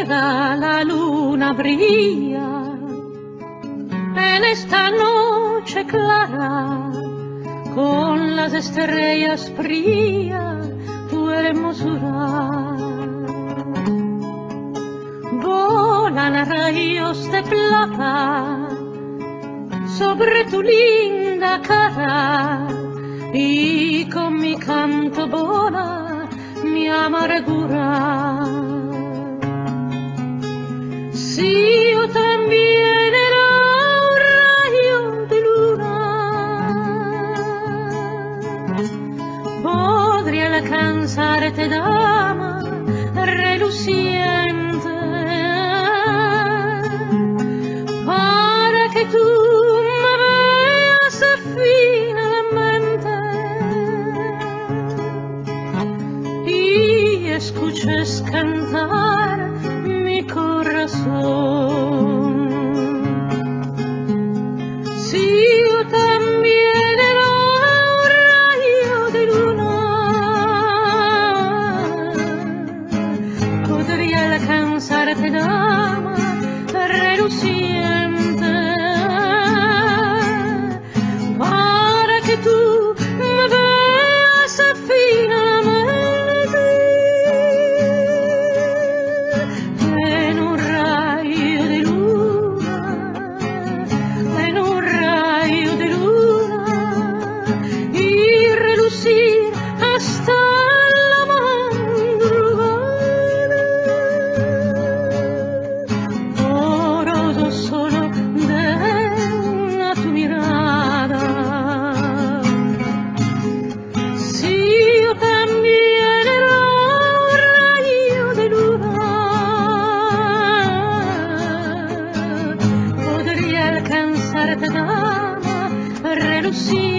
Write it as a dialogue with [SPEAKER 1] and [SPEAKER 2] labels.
[SPEAKER 1] ciega la luna brilla en esta noche clara, con las estrellas brilla tu hermosura. Volan rayos de plata sobre tu linda cara y con mi canto vola mi amargura. Si yo también era un rayo de luna, podría alcanzarte, dama reluciente, para que tú me veas finalmente y escuches cantar mi corazón. Si yo también era un rayo de luna, podría alcanzarte, dama reluciente, para que tú me veas finalmente en un rayo de luna, en un rayo de luna, y relucir hasta la madrugada. Oro solo de tu mirada. Si yo también era un rayo de luna, podría alcanzarte, dama relucir